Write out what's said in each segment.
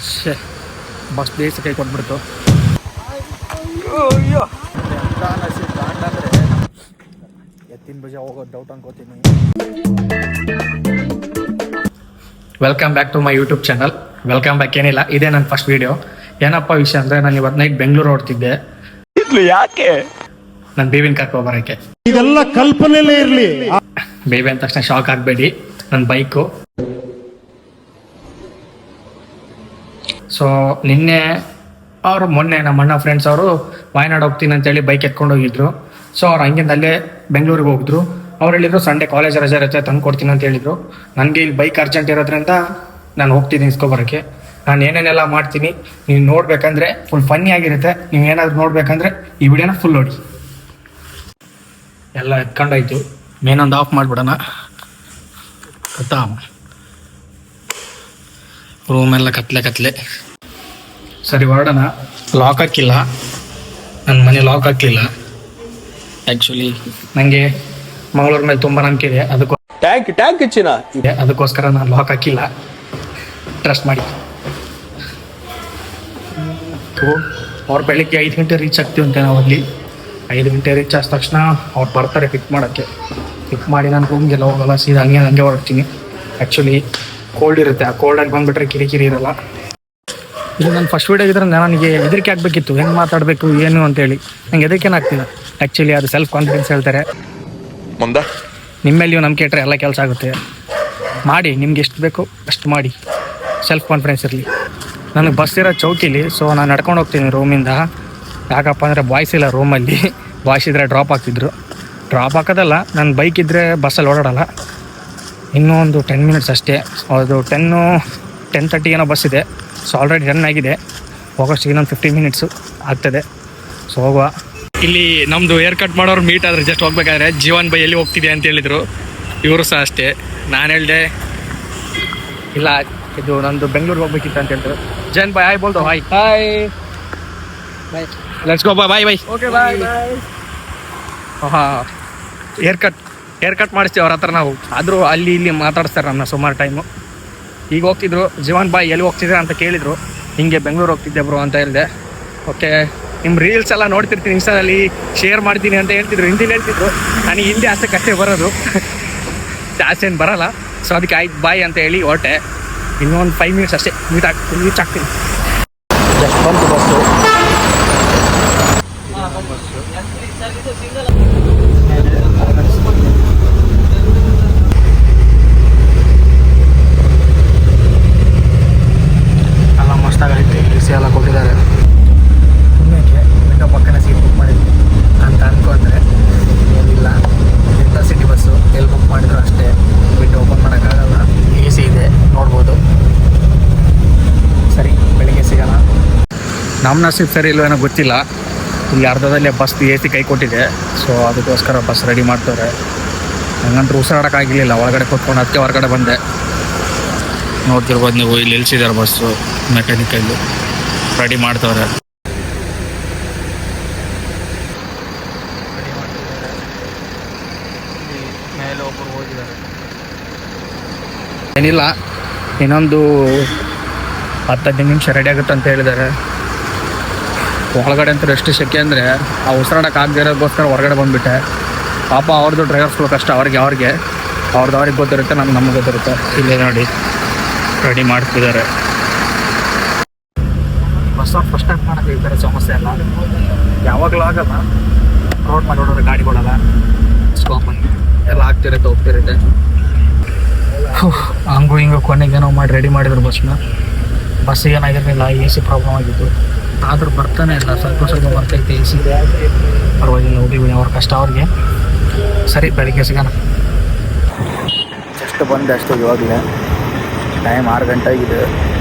ಶೇ bus base ಕೈ ಕೊಟ್ಬಿಡ್ತು. ಎತ್ತಿನ ಭುಜ ಹೋಗೋದು ಡೌಟ್ ಅನ್ಕೋತೀನಿ. Welcome back to my YouTube channel. Welcome back ಏನಿಲ್ಲ, ಇದೇ ನನ್ನ ಫಸ್ಟ್ ವೀಡಿಯೋ. ಏನಪ್ಪ ವಿಷಯ ಅಂದರೆ, ನಾನು ಇವತ್ತು ನೈಟ್ ಬೆಂಗಳೂರು ಹೊರಡ್ತಿದ್ದೆ. ಯಾಕೆ ನಾನು ಬೇಬಿನ ಕರ್ಕೊಬರಕ್ಕೆ. ಇದೆಲ್ಲ ಕಲ್ಪನೆಲೇ ಇರಲಿ. ಬೇಬಿ ಅಂದ ತಕ್ಷಣ ಶಾಕ್ ಆಗಬೇಡಿ. ನನ್ನ ಬೈಕು ಸೊ ಮೊನ್ನೆ ನಮ್ಮ ಅಣ್ಣ ಫ್ರೆಂಡ್ಸ್ ಅವರು ವಾಯನಾಡ್ ಹೋಗ್ತೀನಿ ಅಂತೇಳಿ ಬೈಕ್ ಎತ್ಕೊಂಡು ಹೋಗಿದ್ರು. ಸೊ ಅವ್ರು ಹಂಗಿಂದ ಅಲ್ಲೇ ಬೆಂಗಳೂರಿಗೆ ಹೋಗಿದ್ರು. ಅವ್ರು ಹೇಳಿದ್ರು ಸಂಡೇ ಕಾಲೇಜ್ ರಜೆ ಇರುತ್ತೆ ತಂದು ಕೊಡ್ತೀನಿ ಅಂತ ಹೇಳಿದ್ರು. ನನಗೆ ಇಲ್ಲಿ ಬೈಕ್ ಅರ್ಜೆಂಟ್ ಇರೋದ್ರಿಂದ ನಾನು ಹೋಗ್ತೀನಿ ಇಸ್ಕೊಬರೋಕ್ಕೆ. ನಾನು ಏನೇನೆಲ್ಲ ಮಾಡ್ತೀನಿ ನೀವು ನೋಡ್ಬೇಕಂದ್ರೆ ಫುಲ್ ಫನ್ನಿ ಆಗಿರುತ್ತೆ. ನೀವು ಏನಾದರೂ ನೋಡ್ಬೇಕಂದ್ರೆ ಈ ವಿಡಿಯೋನ ಫುಲ್ ನೋಡಿ. ಎಲ್ಲ ಎತ್ಕೊಂಡಾಯ್ತು, ಮೇನೊಂದು ಆಫ್ ಮಾಡಿಬಿಡೋಣ. ಗೊತ್ತಾ, ರೂಮೆಲ್ಲ ಕತ್ಲೆ. ಸರಿ ಹೊರಡೋಣ. ಲಾಕ್ ಹಾಕಿಲ್ಲ, ನನ್ನ ಮನೆ ಲಾಕ್ ಹಾಕಲಿಲ್ಲ. ಆ್ಯಕ್ಚುಲಿ ನನಗೆ ಮಂಗಳೂರು ಮೇಲೆ ತುಂಬ ನಂಬಿಕೆ ಇದೆ, ಅದಕ್ಕೋಸ್ಕರ ನಾನು ಲಾಕ್ ಹಾಕಿಲ್ಲ. ಟ್ರಸ್ಟ್ ಮಾಡಿ. ಅವ್ರು ಬೆಳಿಗ್ಗೆ 5 ಗಂಟೆ ರೀಚ್ ಆಗ್ತೀವಂತೆ. ನಾವು ಅಲ್ಲಿ 5 ಗಂಟೆ ರೀಚ್ ಆದ ತಕ್ಷಣ ಅವ್ರು ಬರ್ತಾರೆ ಪಿಕ್ ಮಾಡೋಕ್ಕೆ. ಪಿಕ್ ಮಾಡಿ ನಾನು ರೂಮ್ಗೆಲ್ಲ ಹೋಗಲ್ಲ, ಸೀದಾ ಹಂಗೆ ಹೊರಡ್ತೀನಿ. ಆ್ಯಕ್ಚುಲಿ ಕೋಲ್ಡ್ ಇರುತ್ತೆ, ಆ ಕೋಲ್ಡಾಗಿ ಬಂದುಬಿಟ್ರೆ ಕಿರಿಕಿರಿ ಇರಲ್ಲ. ಇದು ನನ್ನ ಫಸ್ಟ್ ವೀಡಿಯೋ ಇದ್ರೆ ನನಗೆ ಹೆದರಿಕೆ ಆಗಬೇಕಿತ್ತು, ಹೆಂಗೆ ಮಾತಾಡಬೇಕು ಏನು ಅಂತೇಳಿ. ನಂಗೆ ಹೆದರಿಕೆನೇ ಆಗ್ತಿಲ್ಲ. ಆ್ಯಕ್ಚುಲಿ ಅದು ಸೆಲ್ಫ್ ಕಾನ್ಫಿಡೆನ್ಸ್ ಹೇಳ್ತಾರೆ. ನಿಮ್ಮೇಲೆ ನೀವು ನಂಬಿಕೆ ಇಟ್ಟರೆ ಎಲ್ಲ ಕೆಲಸ ಆಗುತ್ತೆ. ಮಾಡಿ, ನಿಮ್ಗೆ ಎಷ್ಟು ಬೇಕು ಅಷ್ಟು ಮಾಡಿ, ಸೆಲ್ಫ್ ಕಾನ್ಫಿಡೆನ್ಸ್ ಇರಲಿ. ನನಗೆ ಬಸ್ ಇರೋ ಚೌಕಿಲಿ, ಸೊ ನಾನು ನಡ್ಕೊಂಡು ಹೋಗ್ತೀನಿ ರೂಮಿಂದ. ಯಾಕಪ್ಪ ಅಂದರೆ ಬಾಯ್ಸ್ ಇಲ್ಲ ರೂಮಲ್ಲಿ. ಬಾಯ್ಸ್ ಇದ್ದರೆ ಡ್ರಾಪ್ ಆಗ್ತಿದ್ರು. ಡ್ರಾಪ್ ಹಾಕೋದಲ್ಲ, ನನ್ನ ಬೈಕ್ ಇದ್ದರೆ ಬಸ್ಸಲ್ಲಿ ಓಡಾಡಲ್ಲ. ಇನ್ನೂ ಒಂದು 10 ಮಿನಿಟ್ಸ್ ಅಷ್ಟೇ. ಅದು 10:30 ಏನೋ ಬಸ್ ಇದೆ. ಸೊ ಆಲ್ರೆಡಿ 10 ಆಗಿದೆ. ಹೋಗೋಷ್ಟಿಗೆ ಇನ್ನೊಂದು 15 ಮಿನಿಟ್ಸು ಆಗ್ತದೆ. ಸೊ ಹೋಗುವ. ಇಲ್ಲಿ ನಮ್ಮದು ಹೇರ್ ಕಟ್ ಮಾಡೋರು ಮೀಟ್ ಆದರೆ ಜಸ್ಟ್ ಹೋಗ್ಬೇಕಾದ್ರೆ ಜೀವನ್ ಬೈ ಎಲ್ಲಿ ಹೋಗ್ತಿದೆ ಅಂತ ಹೇಳಿದರು. ಇವರು ಸಹ ಅಷ್ಟೇ. ನಾನು ಹೇಳಿದೆ ಇಲ್ಲ, ಇದು ನಂದು ಬೆಂಗಳೂರಿಗೆ ಹೋಗ್ಬೇಕಿತ್ತು ಅಂತ ಹೇಳಿದ್ರು. ಜೈನ್ ಬಾಯ್ ಹಾಯ್ ಬೋಲ್ದು. Hi let's go. Bye okay bye. ಹಾಂ, ಹೇರ್ ಕಟ್ ಮಾಡಿಸ್ತೀವಿ ಅವ್ರ ಹತ್ರ ನಾವು. ಆದರೂ ಅಲ್ಲಿ ಇಲ್ಲಿ ಮಾತಾಡಿಸ್ತಾರೆ ನನ್ನ ಸುಮಾರು ಟೈಮು. ಈಗ ಹೋಗ್ತಿದ್ರು. ಜೀವನ್ ಬಾಯ್ ಎಲ್ಲಿ ಹೋಗ್ತಿದ್ರೆ ಅಂತ ಕೇಳಿದರು. ಹಿಂಗೆ ಬೆಂಗಳೂರು ಹೋಗ್ತಿದ್ದೆ ಬ್ರೋ ಅಂತ ಹೇಳಿದೆ. ಓಕೆ, ನಿಮ್ಮ ರೀಲ್ಸ್ ಎಲ್ಲ ನೋಡ್ತಿರ್ತೀನಿ, ಇನ್ಸ್ಟಾದಲ್ಲಿ ಶೇರ್ ಮಾಡ್ತೀನಿ ಅಂತ ಹೇಳ್ತಿದ್ರು. ಹಿಂದಿಲಿ ಹೇಳ್ತಿದ್ರು. ನನಗೆ ಹಿಂದಿ ಅಷ್ಟೇ ಬರೋದು, ಜಾಸ್ತಿ ಏನು ಬರೋಲ್ಲ. ಸೊ ಅದಕ್ಕೆ ಆಯ್ತು ಬಾಯ್ ಅಂತ ಹೇಳಿ ಹೊರಟೆ. ಇನ್ನೊಂದು 5 ಮಿನಿಟ್ಸ್ ಅಷ್ಟೇ ರೀಚ್ ಆಗ್ತೀನಿ. ಜಸ್ಟ್ ಬಂತು ಬಸ್ಸು. ಎಲ್ಲ ಮಸ್ತಾಗೈತೆ. AC ಎಲ್ಲ ಕೊಟ್ಟಿದ್ದಾರೆ. ಸುಮ್ಮನೆ ವಿಂಡೋ ಪಕ್ಕನ ಸೀಟ್ ಬುಕ್ ಮಾಡಿದ್ವಿ ಅಂತ ಅಂದ್ಕೊಂಡ್ರೆ ಏನಿಲ್ಲ. ಇಂಟರ್ಸಿಟಿ ಬಸ್ಸು ಎಲ್ಲಿ ಬುಕ್ ಮಾಡಿದ್ರು ಅಷ್ಟೇ. ವಿಂಡೋ ಓಪನ್ ಮಾಡೋಕ್ಕಾಗಲ್ಲ. AC ಇದೆ, ನೋಡ್ಬೋದು. ಸರಿ, ಬೆಳಿಗ್ಗೆ ಸಿಗೋಣ. ನಮ್ಮ ನಸೀಬ್ ಸರಿ ಇಲ್ಲೋ ಏನೋ ಗೊತ್ತಿಲ್ಲ. ಇಲ್ಲಿ ಅರ್ಧದಲ್ಲೇ ಬಸ್ AC ಕೈ ಕೊಟ್ಟಿದೆ. ಸೊ ಅದಕ್ಕೋಸ್ಕರ ಬಸ್ ರೆಡಿ ಮಾಡ್ತಾರೆ. ಹಂಗಂದ್ರೆ ಉಸಿರಾಡೋಕ್ಕಾಗಿರಲಿಲ್ಲ. ಒಳಗಡೆ ಕೂತ್ಕೊಂಡು ಅದಕ್ಕೆ ಹೊರಗಡೆ ಬಂದೆ. ನೋಡ್ತಿರ್ಬೋದು ನೀವು, ಇಲ್ಲಿ ನಿಲ್ಸಿದ್ದಾರೆ ಬಸ್ಸು. ಮೆಕ್ಯಾನಿಕಲ್ಲಿ ರೆಡಿ ಮಾಡ್ತವ್ರೆ. ಮೇಲೆ ಒಬ್ಬರು ಹೋಗಿದ್ದಾರೆ. ಏನಿಲ್ಲ, ಇನ್ನೊಂದು 10-15 ನಿಮಿಷ ರೆಡಿ ಆಗುತ್ತೆ ಅಂತ ಹೇಳಿದ್ದಾರೆ. ಒಳಗಡೆ ಅಂತೂ ಎಷ್ಟು ಸೆಕೆ ಅಂದರೆ ಆ ಉಸಿರಾಡೋಕೆ ಆಗದೆ ಇರೋದಕ್ಕೋಸ್ಕರ ಹೊರಗಡೆ ಬಂದುಬಿಟ್ಟೆ. ಪಾಪ ಅವ್ರದ್ದು ಡ್ರೈವರ್ಸ್ಗಳು ಕಷ್ಟ. ಅವ್ರಿಗೆ ಅವ್ರಿಗೆ ಗೊತ್ತಿರುತ್ತೆ, ನಮಗೆ ಗೊತ್ತಿರುತ್ತೆ. ಇಲ್ಲೇ ನೋಡಿ ರೆಡಿ ಮಾಡ್ತಿದ್ದಾರೆ. ಬಸ್ ಫಸ್ಟ್ ಟೈಮ್ ಮಾಡೋಕ್ಕೆ ಈ ಥರ ಸಮಸ್ಯೆ ಅಲ್ಲ, ಯಾವಾಗಲೂ ಆಗಲ್ಲ. ರೋಡ್ ಮಾಡಿ ನೋಡೋರು ಗಾಡಿಗಳಲ್ಲ, ಸ್ಕಾಮನ್ ಎಲ್ಲ ಆಗ್ತಿರುತ್ತೆ, ಹೋಗ್ತಿರುತ್ತೆ. ಹಂಗೂ ಹಿಂಗೂ ಕೊನೆಗೇನೋ ಮಾಡಿ ರೆಡಿ ಮಾಡಿದ್ರು ಬಸ್ಸಿಗೆ ಏನಾಗಿರಲಿಲ್ಲ. AC ಪ್ರಾಬ್ಲಮ್ ಆಗಿತ್ತು. ಆದರೂ ಬರ್ತಾನೆ ಇಲ್ಲ, ಸ್ವಲ್ಪ ಬರ್ತೈತೆ AC. ಪರವಾಗಿಲ್ಲ, ಹೋಗಿ ಅವ್ರ ಕಷ್ಟ ಅವ್ರಿಗೆ. ಸರಿ, ಬೆಳಿಗ್ಗೆ ಸಿಗೋಣ. ಜಸ್ಟ್ ಬಂದೆ ಅಷ್ಟೇ. ಇವಾಗಲೇ ಟೈಮ್ 6 ಗಂಟೆ ಆಗಿದೆ.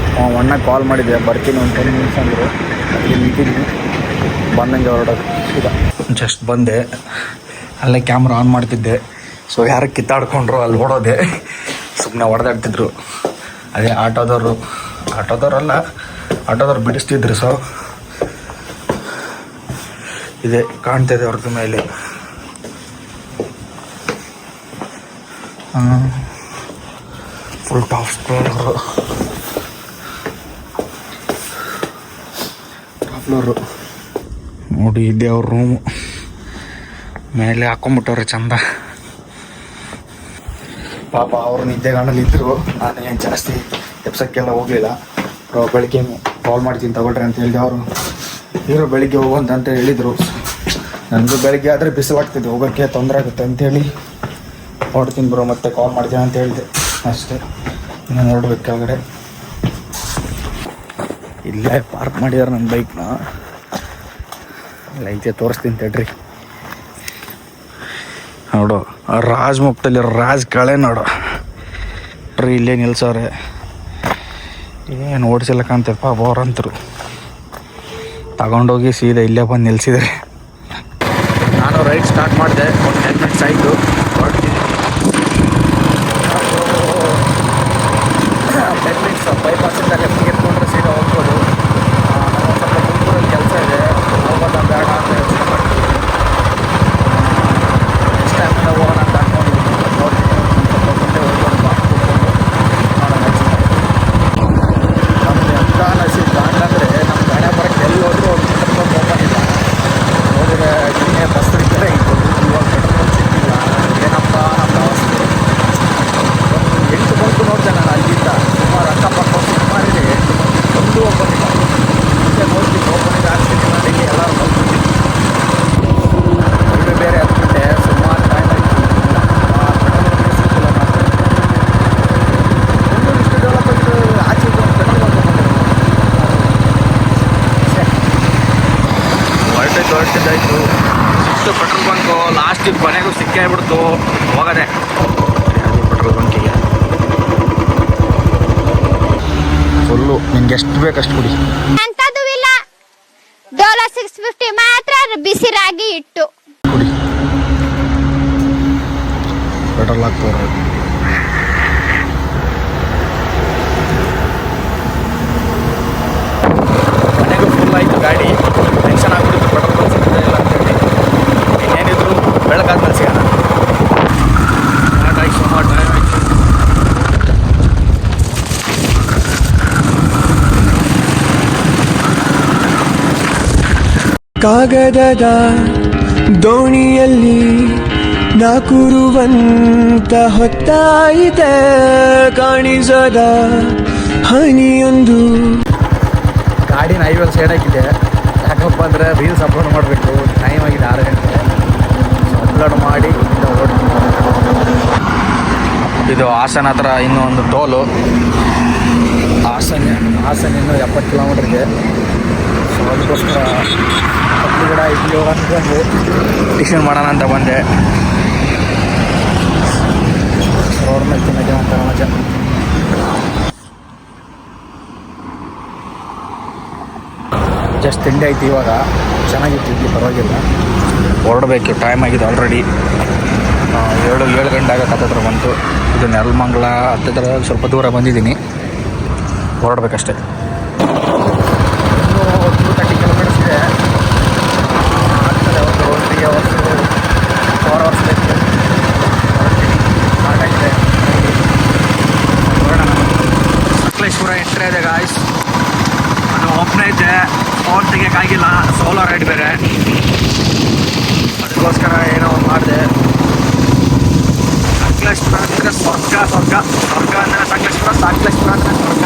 ಅಣ್ಣ ಕಾಲ್ ಮಾಡಿದ್ದೆ, ಬರ್ತೀನಿ ಒಂದು 10 ಮಿನಿಟ್ಸ್ ಅಂದರು. ಅಲ್ಲಿ ನಿಂತಿದ್ದೀನಿ, ಬಂದಂಗೆ ಹೊರಡೋದು. ಈಗ ಜಸ್ಟ್ ಬಂದೆ, ಅಲ್ಲೇ ಕ್ಯಾಮ್ರಾ ಆನ್ ಮಾಡ್ತಿದ್ದೆ. ಸೊ ಯಾರು ಕಿತ್ತಾಡ್ಕೊಂಡ್ರು ಅಲ್ಲಿ ಓಡೋದೆ. ಸುಮ್ಮನೆ ಹೊಡೆದಾಡ್ತಿದ್ರು. ಅದೇ ಆಟೋದವ್ರು ಬಿಡಿಸ್ತಿದ್ರು. ಸೊ ಇದೆ ಕಾಣ್ತಿದೆ ಅವ್ರದ್ದು ಮೇಲೆ. ಫುಲ್ ಟಾಪ್ ಸ್ಕ್ವೇರ್ ಅವರು. ಫ್ಲೋರು ನೋಡಿ, ಇದೇ ಅವ್ರ ರೂಮು. ಮೇಲೆ ಹಾಕೊಂಬಿಟ್ಟವ್ರೆ ಚಂದ. ಪಾಪ ಅವ್ರು ನಿದ್ದೆಗಾಣಲ್ಲಿ ಇದ್ದರು. ನಾನು ಏನು ಜಾಸ್ತಿ ಎಪ್ಸಕ್ಕೆಲ್ಲ ಹೋಗಲಿಲ್ಲ. ಬೆಳಿಗ್ಗೆ ಕಾಲ್ ಮಾಡ್ತೀನಿ ತಗೊಳ್ರಿ ಅಂತ ಹೇಳಿದೆ. ಅವರು ಇವರು ಬೆಳಿಗ್ಗೆ ಹೋಗುವಂತ ಹೇಳಿದರು. ನನಗೂ ಬೆಳಿಗ್ಗೆ ಆದರೆ ಬಿಸಿಲಾಗ್ತಿದೆ, ಹೋಗೋಕ್ಕೆ ತೊಂದರೆ ಆಗುತ್ತೆ ಅಂತೇಳಿ ಹೊಡ್ತೀನಿ ಬ್ರೋ, ಮತ್ತೆ ಕಾಲ್ ಮಾಡ್ತೀನಿ ಅಂತ ಹೇಳಿದೆ ಅಷ್ಟೇ. ಇನ್ನು ನೋಡ್ಬೇಕು ಕೆಳಗಡೆ. ಇಲ್ಲೇ ಪಾರ್ಕ್ ಮಾಡಿದಾರೆ ನನ್ನ ಬೈಕ್ನ. ಲೈತೆ ತೋರಿಸ್ತೀನಿ ತಡ್ರಿ. ನೋಡು, ರಾಜ್ ಮುಕ್ತಲ್ಲಿ ರಾಜ್ ಕಳೆ ನೋಡು ಟ್ರೀ ಇಲ್ಲೇ ನಿಲ್ಸವ್ರೆ. ಏನು ಓಡಿಸಿಲ್ಲ ಕಾಣ್ತಪ್ಪ ಬೋರಂತರು. ತಗೊಂಡೋಗಿ ಸೀದಾ ಇಲ್ಲೇ ಬಂದು ನಿಲ್ಸಿದ್ದಾರೆ. ನಾನು ರೈಡ್ ಸ್ಟಾರ್ಟ್ ಮಾಡಿದೆ. ಒಂದು 10 ಮಿನಿಟ್ಸ್ ಆಯಿತು, ಹೊರಡ್ತೀನಿ. 10 ಮಿನಿಟ್ಸ್ ಬೈಪಾಸಿಂದ ಲೆಫ್ಟ್ಗೆ ಎತ್ಕೊಂಡ್ರೆ ಸೀದಾ ಹೋಗ್ಬೋದು. ನಮ್ಮ ಸ್ವಲ್ಪ ಗುಂಪೂರಲ್ಲಿ ಕೆಲಸ ಇದೆ, ಹೋಗೋದ ಬೇಡ ಅಂತ ಯೋಚನೆ ಮಾಡ್ತೀವಿ. ನೆಕ್ಸ್ಟ್ ಟೈಮಿಂದ ಹೋಗೋಣ ಅಂತ ಅಂದ್ಕೊಂಡಿದ್ದೀನಿ. ನೋಡ್ತೀನಿ, ಸ್ವಲ್ಪ ಮುಂದೆ ಹೋಗ್ಬೋದು, ಕೂತ್ಕೊಂಡು ನೋಡೋಣ. ನಮ್ಗೆ ಎಂಥ ನಸೀಬ್ ಕಾಣ್ಲಂದರೆ ನಮ್ಮ ಹಣೆ ಬರೋಕ್ಕೆ ಎಲ್ಲಿ ಹೋದರೂ ಒಂದು ಪೆಟ್ರೋಲ್ ಹೋಗೋದಿಲ್ಲ. ನೋಡಿದ್ರೆ ನಿನ್ನೆ ಬಸ್ ಕಡೆ ಇತ್ತು, ಇವಾಗ ಪೆಟ್ರೋಲ್ ಸಿಕ್ಕಿಲ್ಲ. ಏನಪ್ಪ ನಮ್ಮ ಅವಸ್ಥೆ. ಒಂದು 8 ಬಂತು ನೋಡಿದೆ ನಾನು ಅಲ್ಲಿಂದ. ಸುಮಾರು ಅಕ್ಕಪಕ್ಕ ಸುಮಾರಿದೆ, ಒಂದು ಓಪನ್ ಇಲ್ಲ. ಮುಂದೆ ನೋಡ್ತೀನಿ, ಓಪನ್ ಇದೆ ಆಗ್ತೀನಿ ನನಗೆ ಎಲ್ಲರೂ ಬಂದ್ಬಿಟ್ಟು ಇವೆ ಬೇರೆ ಹತ್ಬಿಟ್ಟೆ. ಸುಮಾರು ಟೈಮ್ ಆಯಿತು, ಪೆಟ್ರೋಲ್ ಸಿಕ್ಕಿಲ್ಲ. ನಾನು ಇಷ್ಟು ಡೆವಲಪ್ಮೆಂಟ್ ಆಚೆ ಪೆಟ್ರೋಲ್ ಹೊರಟಿದ್ದಾಯಿತು. ಇಷ್ಟು ಪೆಟ್ರೋಲ್ ಬಂಕು ಲಾಸ್ಟಿಗೆ ಕೊನೆಗೂ ಸಿಕ್ಕೇ ಬಿಡ್ತು. ಹೋಗದೆ ಪೆಟ್ರೋಲ್ ಬಂಕಿಗೆ ಫುಲ್ಲು. ನಿಂಗೆ ಎಷ್ಟು ಬೇಕಷ್ಟು ಕುಡಿ. ಅಂತದ್ದು ಇಲ್ಲ, ಡೋಲೋ 650 ಮಾತ್ರ ಬಿಸಿ ರಾಗಿ ಇಟ್ಟು ಕುಡಿ. ಪೆಟ್ರೋಲ್ ಹಾಕ್ತವ್ರೆ. ಮನೆಗೂ ಫುಲ್ ಆಯಿತು ಗಾಡಿ. ಟೆನ್ಷನ್ ಆಗ್ಬಿಟ್ಟಿತ್ತು ಪೆಟ್ರೋಲ್ ಬಂಕ್ ಸಿಗ್ತಾ ಇಲ್ಲ ಅಂತೇಳಿ. ಇನ್ನೇನಿದ್ರು ಬೆಳಗಾದ್ಮೇಲೆ ಸಿಗೋಣ. ಆಯ್ತು, ಸುಮಾರು ಟೈಮ್ ಆಯಿತು. ಕಾಗದದ ದೋಣಿಯಲ್ಲಿ ನಾಕುರುವಂತ ಹೊತ್ತಾಯಿತೆ, ಕಾಣಿಸದ ಹನಿಯೊಂದು. ಗಾಡಿನ ಹೈವೇಲ್ ಸೈಡ್ ಹಾಕಿದೆ. ಯಾಕಪ್ಪ ಅಂದರೆ ರೀಲ್ಸ್ ಅಪ್ಲೋಡ್ ಮಾಡಬೇಕು. ಟೈಮ್ ಆಗಿದೆ 6 ಗಂಟೆ. ಸೊ ಅಪ್ಲೋಡ್ ಮಾಡಿ ಇದು ಹಾಸನ ಹತ್ರ ಇನ್ನೂ ಒಂದು ಟೋಲು. ಹಾಸನ ಇನ್ನೂ 70 ಕಿಲೋಮೀಟ್ರಿಗೆ. ಸೊ ಅದಕ್ಕೋಸ್ಕರ ಹತ್ತಿಗಡ ಇಲ್ಲಿ ಹೋಗೋದು ಟಿಫಿನ್ ಮಾಡೋಣ ಅಂತ ಬಂದೆ. ರೋಡ್ ಮೇಲೆ ತಿನ್ನೋಕ್ಕೆ ಒಂಥರ ಮಜಾ. ಜಸ್ಟ್ ತಿಂಡಿ ಆಯ್ತು ಇವಾಗ. ಚೆನ್ನಾಗಿತ್ತು ಇಲ್ಲಿ, ಪರವಾಗಿಲ್ಲ. ಹೊರಡಬೇಕು, ಟೈಮ್ ಆಗಿದೆ ಆಲ್ರೆಡಿ. 7 ಗಂಟೆ ಆಗಕ್ಕೆ ಹತ್ತಿರ ಬಂತು. ಇದು ನೆಲಮಂಗಲ ಹತ್ತಿರ ಸ್ವಲ್ಪ ದೂರ ಬಂದಿದ್ದೀನಿ. ಹೊರಡ್ಬೇಕಷ್ಟೆ. ಇನ್ನೂ 230 ಕಿಲೋಮೀಟರ್ಸ್ ಇದೆ. ಆಗ್ತದೆ ಒಂದು 3 ಅವರ್ಸ್ 4 ಅವರ್ಸ್ ಬೇಕು. ಸ್ಟಾರ್ಟ್ ಆಗಿದೆ. ಹೊರಡೋಣ. ಸಕಲೇಶ್ಪುರ ಎಂಟ್ರಿ ಇದೆ ಗಾಯ್ಸ್. ನಾನು ಒಬ್ಬನೇ ಇದ್ದೆ, ಫೋನ್ ತೆಗಿಯೋಕ್ಕಾಗಿಲ್ಲ. ಸೋಲೋ ರೈಡ್ ಬೇರೆ, ಅದಕ್ಕೋಸ್ಕರ ಏನೋ ಒಂದು ಮಾಡಿದೆ. ಸಕಲೇಶ್ಪುರ ಅಂದರೆ ಸ್ವರ್ಗ ಅಂದರೆ ಸಕಲೇಶ್ಪುರ ಅಂದರೆ ಸ್ವರ್ಗ.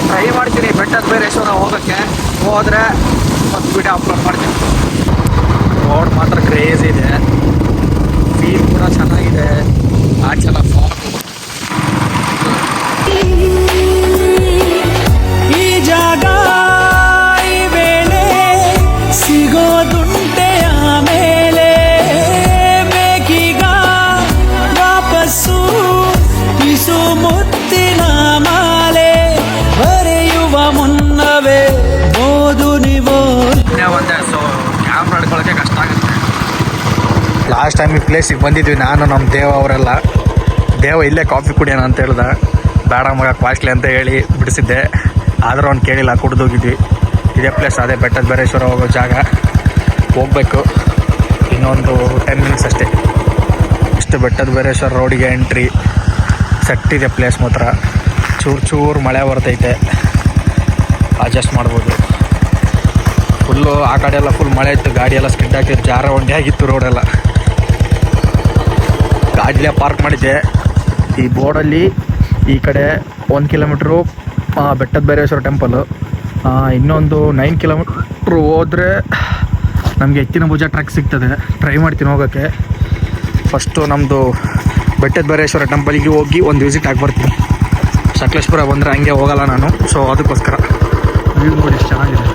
ಟ್ರೈ ಮಾಡ್ತೀನಿ ಬೆಟ್ಟದ ಬೇರೇಶ್ವರ ಹೋಗೋಕ್ಕೆ. ಹೋದರೆ ಒಂದು ವಿಡಿಯೋ ಅಪ್ಲೋಡ್ ಮಾಡ್ತೀನಿ. ರೋಡ್ ಮಾತ್ರ ಕ್ರೇಜ್ ಇದೆ, ಫೀಲ್ ಕೂಡ ಚೆನ್ನಾಗಿದೆ. ಆಚೆಲ್ಲ ಫಾಗು. ಈ ಜಾಗ ಈ ವೇಳೆ ಸಿಗೋದುಂಟೆ ಆಮೇಲೆ, ಬೇಕೀಗ ವಾಪಸ್ಸು ಬಿಸು ಮುತ್ತಿನ ಮಾಲೆ, ಬರೆಯುವ ಮುನ್ನವೇ ಓದು ನೀವು. ಒಂದೇ ಸೊ ಕ್ಯಾಮ್ರಾ ಹಿಡ್ಕೊಳ್ಳೋಕ್ಕೆ ಕಷ್ಟ ಆಗುತ್ತೆ. ಲಾಸ್ಟ್ ಟೈಮ್ ಈ ಪ್ಲೇಸಿಗೆ ಬಂದಿದ್ವಿ ನಾನು ನಮ್ಮ ದೇವ ಅವರೆಲ್ಲ. ದೇವ ಇಲ್ಲೇ ಕಾಫಿ ಕುಡಿಯೋಣ ಅಂತ ಹೇಳ್ದೆ. ಬೇಡ ಮಗ ಕಾಸ್ಟ್ಲಿ ಅಂತ ಹೇಳಿ ಬಿಡಿಸಿದ್ದೆ. ಆದರೂ ಅವ್ನು ಕೇಳಿಲ್ಲ, ಕುಡ್ದೋಗಿದ್ವಿ. ಇದೇ ಪ್ಲೇಸ್, ಅದೇ ಬೆಟ್ಟದ ಬೇರೇಶ್ವರ ಹೋಗೋ ಜಾಗ. ಹೋಗಬೇಕು ಇನ್ನೊಂದು 10 ಮಿನಿಟ್ಸ್ ಅಷ್ಟೇ. ಇಷ್ಟು ಬೆಟ್ಟದ ಬೇರೇಶ್ವರ ರೋಡಿಗೆ ಎಂಟ್ರಿ. ಸೆಟ್ಟಿದೆ ಪ್ಲೇಸ್ ಮಾತ್ರ. ಚೂರು ಮಳೆ ಬರ್ತೈತೆ, ಅಡ್ಜಸ್ಟ್ ಮಾಡ್ಬೋದು. ಫುಲ್ಲು ಆ ಕಡೆ ಎಲ್ಲ ಫುಲ್ ಮಳೆ ಇತ್ತು, ಗಾಡಿ ಎಲ್ಲ ಸ್ಕಿಡ್ ಹಾಕಿದ್ದು, ಜಾರ ಒಂಡಿ ಆಗಿತ್ತು ರೋಡೆಲ್ಲ. ಗಾಡಿಲೇ ಪಾರ್ಕ್ ಮಾಡಿದ್ದೆ. ಈ ಬೋರ್ಡಲ್ಲಿ ಈ ಕಡೆ 1 ಕಿಲೋಮೀಟ್ರು ಬೆಟ್ಟದ ಭೈರವೇಶ್ವರ ಟೆಂಪಲು, ಇನ್ನೊಂದು 9 ಕಿಲೋಮೀಟ್ರು ಹೋದರೆ ನಮಗೆ ಎತ್ತಿನ ಭುಜ ಟ್ರ್ಯಾಕ್ ಸಿಗ್ತದೆ. ಟ್ರೈ ಮಾಡ್ತೀನಿ ಹೋಗೋಕ್ಕೆ. ಫಸ್ಟು ನಮ್ಮದು ಬೆಟ್ಟದ ಭೈರವೇಶ್ವರ ಟೆಂಪಲ್ಗೆ ಹೋಗಿ ಒಂದು ವಿಸಿಟ್ ಆಗಿ ಬರ್ತೀನಿ. ಸಕಲೇಶ್ಪುರ ಬಂದರೆ ಹಂಗೆ ಹೋಗಲ್ಲ ನಾನು, ಸೊ ಅದಕ್ಕೋಸ್ಕರ. ವ್ಯೂ ನೋಡಿ ಎಷ್ಟು ಚೆನ್ನಾಗಿದೆ.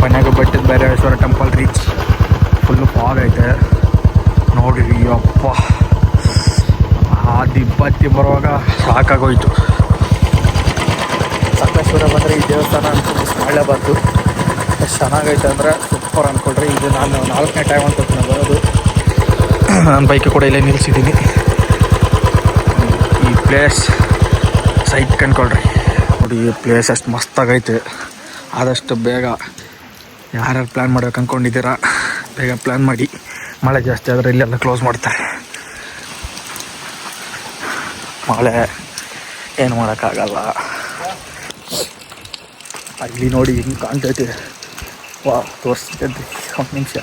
ಕೊನೆಗೂ ಬೆಟ್ಟದ Bhairaveshwara temple reach. Full fog ಐತೆ ನೋಡಿರಿ. ಅಪ್ಪ ಆ ದಿಬ್ಬತ್ತಿ ಬರುವಾಗ ಸಾಕಾಗೋಯ್ತು. ಸಕಲೇಶ್ವರ ಬಂದರೆ ಈ ದೇವಸ್ಥಾನ ಅಂತ ಮಿಸ್ ಮಾಡಲೇಬಾರ್ದು. ಎಷ್ಟು ಚೆನ್ನಾಗೈತೆ ಅಂದರೆ ಸೂಪರ್ ಅಂದ್ಕೊಳ್ರಿ. ಇದು ನಾನು 4ನೇ ಟೈಮ್ ಅನ್ಕೊಳ್ತೀನಿ ಬರೋದು. ನನ್ನ ಬೈಕ್ ಕೂಡ ಇಲ್ಲೇ ನಿಲ್ಲಿಸಿದ್ದೀನಿ. ಈ ಪ್ಲೇಸ್ ಸೈಕ್ ಅಂದ್ಕೊಳ್ರಿ. ನೋಡಿ ಈ ಪ್ಲೇಸ್ ಅಷ್ಟು ಮಸ್ತಾಗೈತೆ. ಆದಷ್ಟು ಬೇಗ ಯಾರ್ಯಾರು ಪ್ಲ್ಯಾನ್ ಮಾಡ್ಬೇಕು ಅಂದ್ಕೊಂಡಿದ್ದೀರಾ ಬೇಗ ಪ್ಲ್ಯಾನ್ ಮಾಡಿ. ಮಳೆ ಜಾಸ್ತಿ ಆದರೆ ಇಲ್ಲೆಲ್ಲ ಕ್ಲೋಸ್ ಮಾಡ್ತಾರೆ. ಮಳೆ ಏನು ಮಾಡೋಕ್ಕಾಗಲ್ಲ. ಅಲ್ಲಿ ನೋಡಿ ಹಿಂಗೆ ಕಾಣ್ತೈತೆ. ವಾ ತೋರಿಸ್ತಿದ್ರಿ ಒಂದು ನಿಮಿಷ.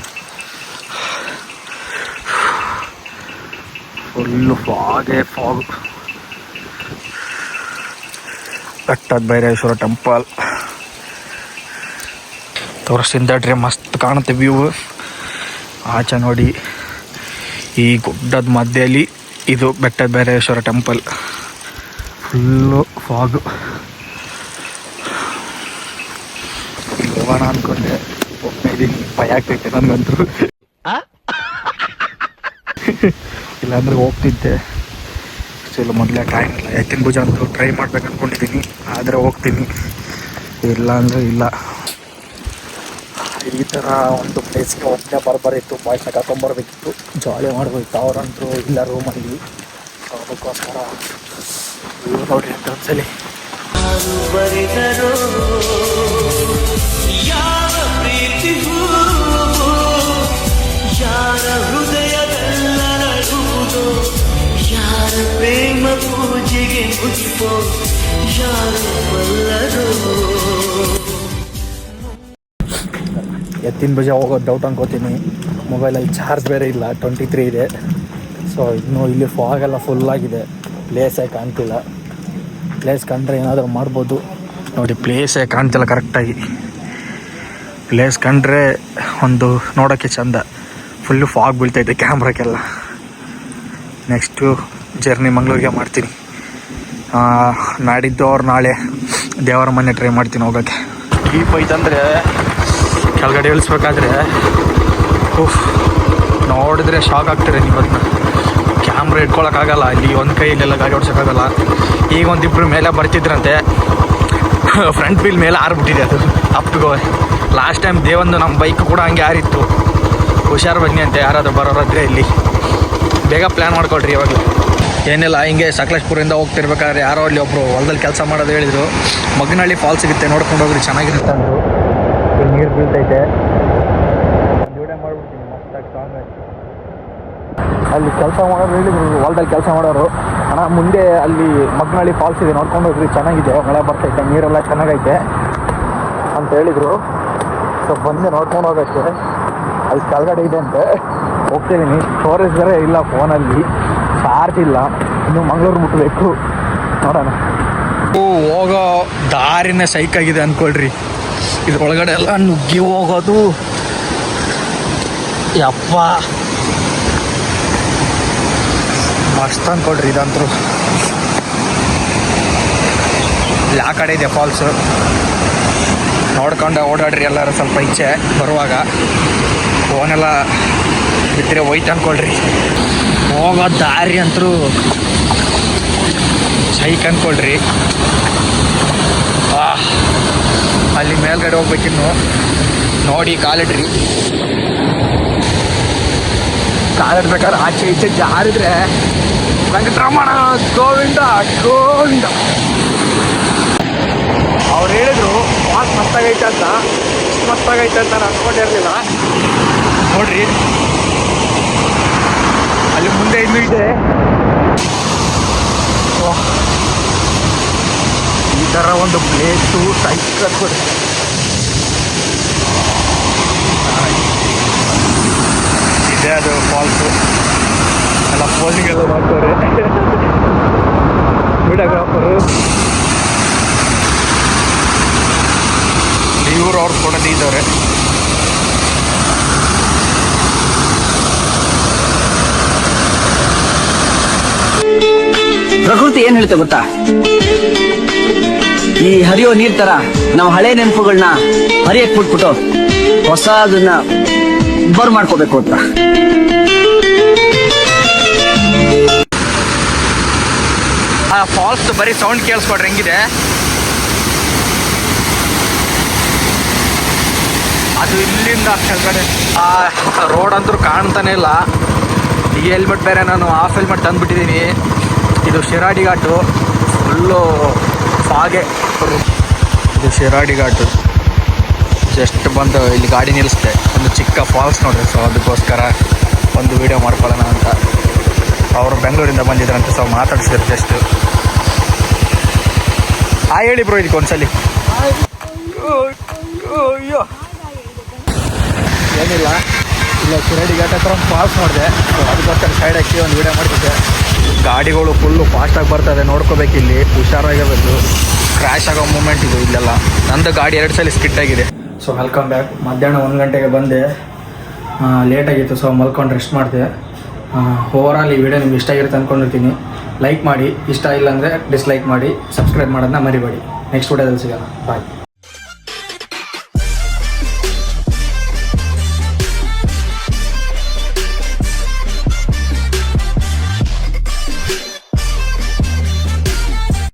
ಫುಲ್ಲು ಫಾಗೇ ಫಾಗು. ಬೆಟ್ಟದ ಭೈರವೇಶ್ವರ ಟೆಂಪಲ್ ತೋರಿಸ್ತಿದ್ರಿ, ಮಸ್ತ್ ಕಾಣುತ್ತೆ ವ್ಯೂ. ಆಚೆ ನೋಡಿ ಈ ಗುಡ್ಡದ ಮಧ್ಯದಲ್ಲಿ ಇದು ಬೆಟ್ಟದ ಭೈರವೇಶ್ವರ ಟೆಂಪಲ್. Full fog. ಹೋಗೋಣ ಅಂದ್ಕೊಂಡೆ, ಹೋಗ್ತಾ ಇದ್ದೀನಿ. ಭಯ ಆಗ್ತೈತೆ ನನಗಂತೂ. ಇಲ್ಲಾಂದ್ರೆ ಹೋಗ್ತಿದ್ದೆ. ಸ್ಟಿಲ್ ಮೊದಲೇ ಟೈಮ್ ಇಲ್ಲ. ಎತ್ತಿನ ಭುಜ ಅಂತೂ ಟ್ರೈ ಮಾಡ್ಬೇಕು ಅಂದ್ಕೊಂಡಿದ್ದೀನಿ, ಆದರೆ ಹೋಗ್ತೀನಿ. ಇಲ್ಲ ಅಂದರೆ ಇಲ್ಲ. ಈ ಥರ ಒಂದು ಪ್ಲೇಸ್ಗೆ ಒಬ್ಬನೇ ಬರಬಾರಿತ್ತು. ಬಾಯ್ಸ್ನ ಕರ್ಕೊಂಬರ್ಬೇಕಿತ್ತು, ಜಾಲಿ ಮಾಡ್ಬೇಕಿತ್ತು. ಅವರಂತರೂ ಇಲ್ಲ ರೂಮಲ್ಲಿ. ಅದಕ್ಕೋಸ್ಕರ ನೋಡ್ರಿ ಅಂತ ಒಂದ್ಸಲಿ. ಯಾರ ಪ್ರೀತಿ ಯಾರ ಹೃದಯದಲ್ಲೂ, ಯಾರ ಪ್ರೇಮ ಪೂಜೆಗೆ ಮುಗಿಪೋ, ಯಾರ ಬಲ್ಲರು. ಎತ್ತಿನ ಭುಜ ಹೋಗೋದು ಡೌಟ್ ಅನ್ಕೋತೀನಿ. ಮೊಬೈಲಲ್ಲಿ ಚಾರ್ಜ್ ಬೇರೆ ಇಲ್ಲ, 23 ಇದೆ. ಸೊ ಇನ್ನೂ ಇಲ್ಲಿ ಫಾಗೆಲ್ಲ ಫುಲ್ಲಾಗಿದೆ. ಪ್ಲೇಸೇ ಕಾಣ್ತಿಲ್ಲ. ಪ್ಲೇಸ್ ಕಂಡ್ರೆ ಏನಾದರೂ ಮಾಡ್ಬೋದು. ನೋಡಿ ಪ್ಲೇಸೇ ಕಾಣ್ತಿಲ್ಲ ಕರೆಕ್ಟಾಗಿ. ಪ್ಲೇಸ್ ಕಂಡ್ರೆ ಒಂದು ನೋಡೋಕ್ಕೆ ಚಂದ. ಫುಲ್ಲು ಫಾಗ್ ಬೀಳ್ತೈತೆ ಕ್ಯಾಮ್ರಾಕ್ಕೆಲ್ಲ. ನೆಕ್ಸ್ಟು ಜರ್ನಿ ಮಂಗಳೂರಿಗೆ ಮಾಡ್ತೀನಿ. ನಾಡಿದ್ದು ಅವ್ರು ನಾಳೆ ದೇವರ ಮನೆ ಟ್ರೈ ಮಾಡ್ತೀನಿ ಹೋಗೋಕ್ಕೆ. ಡೀಪ್ ಐತಂದರೆ ಕೆಳಗಡೆ ಇಳಿಸ್ಬೇಕಾದ್ರೆ ನೋಡಿದ್ರೆ ಶಾಕ್ ಆಗ್ತಾರೆ ನೀವು. ಅದನ್ನ ಕ್ಯಾಮ್ರಾ ಇಟ್ಕೊಳಕ್ಕಾಗಲ್ಲ. ಅಲ್ಲಿ ಒಂದು ಕೈಯಲ್ಲೆಲ್ಲ ಗಾಡಿ ಓಡಿಸೋಕ್ಕಾಗಲ್ಲ. ಈಗ ಒಂದಿಬ್ಬರು ಮೇಲೆ ಬರ್ತಿದ್ರಂತೆ, ಫ್ರಂಟ್ ವೀಲ್ ಮೇಲೆ ಆರ್ಬಿಟ್ಟಿದೆ ಅದು ಅಪ್ಪಿಗೋ. ಲಾಸ್ಟ್ ಟೈಮ್ ದೇವಂದು ನಮ್ಮ ಬೈಕ್ ಕೂಡ ಹಂಗೆ ಆರಿತ್ತು. ಹುಷಾರು ಬನ್ನಿ ಅಂತ ಯಾರಾದರೂ ಬರೋರಾದ್ರೆ ಇಲ್ಲಿ ಬೇಗ ಪ್ಲ್ಯಾನ್ ಮಾಡ್ಕೊಳ್ರಿ. ಇವಾಗ ಏನಿಲ್ಲ, ಹಿಂಗೆ ಸಕಲೇಶ್ಪುರದಿಂದ ಹೋಗ್ತಿರ್ಬೇಕಾದ್ರೆ ಯಾರೋ ಅಲ್ಲಿ ಒಬ್ಬರು ಹೊಲದಲ್ಲಿ ಕೆಲಸ ಮಾಡೋದು ಹೇಳಿದರು. ಮಗ್ನಹಳ್ಳಿ ಫಾಲ್ಸ್ ಸಿಗುತ್ತೆ, ನೋಡ್ಕೊಂಡು ಹೋಗ್ರಿ, ಚೆನ್ನಾಗಿರುತ್ತೆ ಅಂದರು. ಇಲ್ಲಿ ನೀರು ಬೀಳ್ತೈತೆ. ವಿಡಿಯೋ ಮಾಡ್ಬಿಡ್ತೀನಿ ಮಸ್ತಾಗಿ ಸಾಂಗ್ ಆಯ್ತು. ಅಲ್ಲಿ ಕೆಲಸ ಮಾಡೋರು ಹೇಳಿದರು, ಹೊಲದಲ್ಲಿ ಕೆಲಸ ಮಾಡೋರು, ಅಣ್ಣ ಮುಂದೆ ಅಲ್ಲಿ ಮಗ್ನಹಳ್ಳಿ ಫಾಲ್ಸ್ ಇದೆ, ನೋಡ್ಕೊಂಡು ಹೋಗ್ರಿ, ಚೆನ್ನಾಗಿದೆ, ಮಳೆ ಬರ್ತೈತೆ, ನೀರೆಲ್ಲ ಚೆನ್ನಾಗೈತೆ ಅಂತ ಹೇಳಿದರು. ಸೊ ಬಂದೆ ನೋಡ್ಕೊಂಡು ಹೋಗೋಕ್ಕೆ. ಅಲ್ಲಿ ಕೆಳಗಡೆ ಇದೆ ಅಂತೆ, ಹೋಗ್ತಿದ್ದೀನಿ. ಸ್ಟೋರೇಜ್ ಬೇರೆ ಇಲ್ಲ ಫೋನಲ್ಲಿ, ಚಾರ್ಜ್ ಇಲ್ಲ. ಇನ್ನು ಮಂಗಳೂರು ಮುಟ್ಟಬೇಕು, ನೋಡೋಣ. ಹೋಗೋ ದಾರಿನೇ ಸೈಕಾಗಿದೆ ಅಂದ್ಕೊಳ್ರಿ. ಇದ್ರೊಳಗಡೆ ಎಲ್ಲ ನುಗ್ಗಿ ಹೋಗೋದು ಯಪ್ಪ ಮಸ್ತ್ ಅಂದ್ಕೊಳ್ರಿ. ಇದಂತರೂ ಇಲ್ಲಿ ಆ ಕಡೆ ಇದೆ ಫಾಲ್ಸು, ನೋಡ್ಕೊಂಡು ಓಡಾಡ್ರಿ ಎಲ್ಲರೂ ಸ್ವಲ್ಪ ಇಚ್ಛೆ ಬರುವಾಗ. ಫೋನೆಲ್ಲ ಬಿದ್ದರೆ ಹೋಯ್ತು ಅಂದ್ಕೊಳ್ರಿ. ಹೋಗೋ ದಾರಿ ಅಂತರೂ ಸೈಕ್ ಅಂದ್ಕೊಳ್ರಿ. ಅಲ್ಲಿ ಮೇಲ್ಗಡೆ ಹೋಗ್ಬೇಕಿನ್ನು, ನೋಡಿ ಕಾಲಿಡ್ರಿ. ಕಾಲಿಡ್ಬೇಕಾದ್ರೆ ಆಚೆ ಈಚೆ ಜಾರಿದ್ರೆ ವೆಂಕಟರಮಣ ಗೋವಿಂದ ಗೋವಿಂದ. ಅವ್ರು ಹೇಳಿದ್ರು ಫಾಲ್ಸ್ ಮಸ್ತಾಗೈತೆ ಅಂತ. ಮಸ್ತಾಗೈತೆ ಅಂತ ನಾನು ಅಂದ್ಕೊಂಡಿರಲಿಲ್ಲ. ನೋಡ್ರಿ ಅಲ್ಲಿ ಮುಂದೆ ಇನ್ನೂ ಇದೆ. ಈ ಥರ ಒಂದು ಪ್ಲೇಸು ಸೈಕ್ ಕೊಡಿ. ಇದೇ ಅದು ಫಾಲ್ಸು ಎಲ್ಲ ಪೋಸಿಂಗ್ ಎಲ್ಲ ಮಾಡ್ತವ್ರೆ ವಿಡಿಯೋಗ್ರಾಫರು ಇವರು ಅವ್ರು ಕೂಡ ಇದ್ದವ್ರೆ. ಪ್ರಕೃತಿ ಏನ್ ಹೇಳ್ತೆ ಗೊತ್ತಾ, ಈ ಹರಿಯೋ ನೀರ್ ತರ ನಾವು ಹಳೆ ನೆನಪುಗಳನ್ನ ಹರಿಯಕ್ ಬಿಟ್ಬಿಟ್ಟು ಹೊಸದನ್ನ ಬರ್ ಮಾಡ್ಕೋಬೇಕು ಅಂತ. ಆ ಫಾಲ್ಸ್ ಬರೀ ಸೌಂಡ್ ಕೇಳಿಸ್ಕೊಡ್ರಿ ಹೆಂಗಿದೆ. ಅದು ಇಲ್ಲಿಂದ ಕೆಳಗಡೆ ಆ ರೋಡ್ ಅಂತೂ ಕಾಣ್ತಾನೆ ಇಲ್ಲ. ಈ ಹೆಲ್ಮೆಟ್ ಬೇರೆ ನಾನು ಹಾಫ್ ಹೆಲ್ಮೆಟ್ ತಂದುಬಿಟ್ಟಿದ್ದೀನಿ. ಇದು ಶಿರಾಡಿ ಘಾಟು, ಫುಲ್ಲು ಫಾಗೆ. ಇದು ಶಿರಾಡಿ ಘಾಟು. ಜಸ್ಟ್ ಬಂದು ಇಲ್ಲಿ ಗಾಡಿ ನಿಲ್ಲಿಸ್ದೆ, ಒಂದು ಚಿಕ್ಕ ಫಾಲ್ಸ್ ನೋಡ್ರಿ. ಸೊ ಅದಕ್ಕೋಸ್ಕರ ಒಂದು ವೀಡಿಯೋ ಮಾಡ್ಕೊಳ್ಳೋಣ ಅಂತ. ಅವರು ಬೆಂಗಳೂರಿಂದ ಬಂದಿದ್ರಂತೆ, ಸೊ ಮಾತಾಡ್ಸಿದ್ರು ಜಸ್ಟ್. ಹೇಳಿ ಬ್ರೋ ಇದಕ್ಕೆ ಒಂದ್ಸಲಿ. ಅಯ್ಯೋ ಏನಿಲ್ಲ, ಇಲ್ಲ ಶಿರಾಡಿ ಘಾಟ್ ಹತ್ರ ಒಂದು ಫಾಲ್ಸ್ ನೋಡಿದೆ. ಸೊ ಅದಕ್ಕೋಸ್ಕರ ಸೈಡ್ ಹಾಕಿ ಒಂದು ವೀಡಿಯೋ ಮಾಡ್ತಿದ್ದೆ. ಗಾಡಿಗಳು ಫುಲ್ಲು ಫಾಸ್ಟಾಗಿ ಬರ್ತದೆ, ನೋಡ್ಕೋಬೇಕು. ಇಲ್ಲಿ ಹುಷಾರಾಗಿರಬೇಕು, ಕ್ರ್ಯಾಶ್ ಆಗೋ ಮೂಮೆಂಟ್ ಇದು ಇಲ್ಲೆಲ್ಲ. ನಂದು ಗಾಡಿ 2 ಸಲ ಸ್ಕಿಟ್ ಆಗಿದೆ. So welcome back. ಮಧ್ಯಾಹ್ನ 1 ಗಂಟೆಗೆ ಬಂದೆ, ಲೇಟಾಗಿತ್ತು. ಸೊ ಮಲ್ಕೊಂಡು ರೆಸ್ಟ್ ಮಾಡಿದೆ. ಓವರಾಲ್ ಈ ವಿಡಿಯೋ ನಿಮ್ಗೆ ಇಷ್ಟ ಆಗಿರುತ್ತೆ ಅಂದ್ಕೊಂಡಿರ್ತೀನಿ. ಲೈಕ್ ಮಾಡಿ, ಇಷ್ಟ ಇಲ್ಲ ಅಂದರೆ ಡಿಸ್ಲೈಕ್ ಮಾಡಿ, ಸಬ್ಸ್ಕ್ರೈಬ್ ಮಾಡೋದನ್ನ ಮರಿಬೇಡಿ. ನೆಕ್ಸ್ಟ್ ವಿಡಿಯೋದಲ್ಲಿ ಸಿಗೋಣ. ಬಾಯ್.